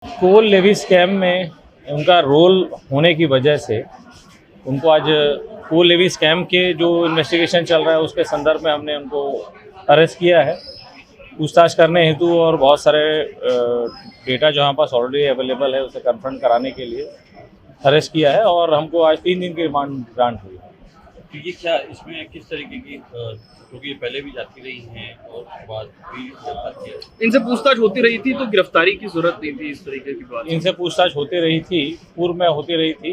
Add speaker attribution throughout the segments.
Speaker 1: Coal levy scam में उनका role होने की वजह से उनको आज कोल लेवी स्कैम के जो इन्वेस्टिगेशन चल रहा है उसके संदर्भ में हमने उनको अरेस्ट किया है पूछताछ करने हेतु, और बहुत सारे डेटा जो हमारे पास ऑलरेडी अवेलेबल है उसे कन्फ्रंट कराने के लिए अरेस्ट किया है। और हमको आज 3 दिन की रिमांड ग्रांट हुई है।
Speaker 2: तो ये क्या इसमें किस तरीके की, क्योंकि ये पहले भी जाती रही हैं और उसके बाद भी गिरफ्तार किया,
Speaker 3: इनसे पूछताछ होती रही थी तो गिरफ्तारी की जरूरत नहीं थी, इस तरीके की बात।
Speaker 1: इनसे पूछताछ होती रही थी, पूर्व में होती रही थी।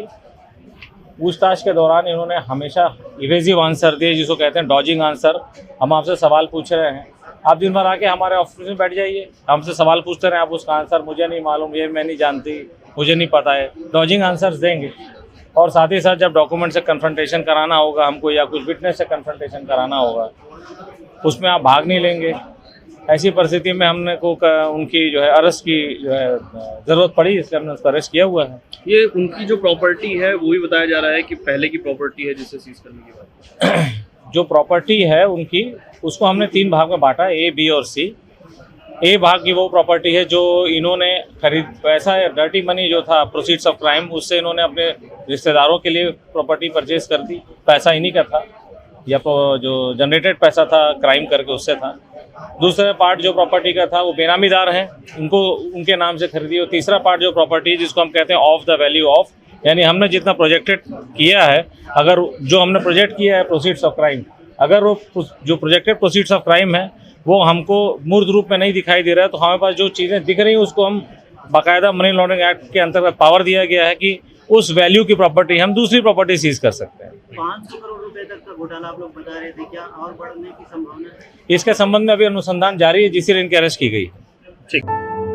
Speaker 1: पूछताछ के दौरान इन्होंने हमेशा इवेजिव आंसर दिए, जिसको कहते हैं डॉजिंग आंसर। हम आपसे सवाल पूछ रहे हैं, आप दिन भर आके हमारे ऑफिस में बैठ जाइए, हमसे सवाल पूछते रहे, आप उसका आंसर मुझे नहीं मालूम, ये मैं नहीं जानती, मुझे नहीं पता है, डॉजिंग आंसर्स देंगे। और साथ ही साथ जब डॉक्यूमेंट से कन्फ्रंटेशन कराना होगा हमको, या कुछ विटनेस से कन्फ्रंटेशन कराना होगा, उसमें आप भाग नहीं लेंगे। ऐसी परिस्थिति में हमने को उनकी जो है अरेस्ट की जो है ज़रूरत पड़ी, इसलिए हमने उसको अरेस्ट किया हुआ है।
Speaker 3: ये उनकी जो प्रॉपर्टी है वो भी बताया जा रहा है कि पहले की प्रॉपर्टी है जिसे सीज करने की बात।
Speaker 1: जो प्रॉपर्टी है उनकी, उसको हमने 3 भाग में बांटा, ए, बी और सी। ए भाग की वो प्रॉपर्टी है जो इन्होंने पैसा या डर्टी मनी जो था प्रोसीड्स ऑफ क्राइम, उससे इन्होंने अपने रिश्तेदारों के लिए प्रॉपर्टी परचेज कर दी। पैसा इन्हीं का था, या जो जनरेटेड पैसा था क्राइम करके उससे था। दूसरा पार्ट जो प्रॉपर्टी का था वो बेनामीदार हैं, उनको उनके नाम से खरीदी। और तीसरा पार्ट जो प्रॉपर्टी है जिसको हम कहते हैं ऑफ द वैल्यू ऑफ, यानी हमने जितना प्रोजेक्टेड किया है, अगर जो हमने प्रोजेक्ट किया है प्रोसीड्स ऑफ क्राइम, अगर वो जो प्रोजेक्टेड प्रोसीड्स ऑफ क्राइम है वो हमको मूर्त रूप में नहीं दिखाई दे रहा है, तो हमारे पास जो चीज़ें दिख रही हैं उसको हम बाकायदा मनी लॉन्ड्रिंग एक्ट के अंतर्गत पावर दिया गया है कि उस वैल्यू की प्रॉपर्टी हम दूसरी प्रॉपर्टी सीज कर सकते हैं।
Speaker 4: 500 करोड़ रुपए तक का घोटाला आप लोग बता रहे थे, क्या और बढ़ने की संभावना है?
Speaker 1: इसके संबंध में अभी अनुसंधान जारी है, जिससे इनकी अरेस्ट की गई है।
Speaker 3: ठीक।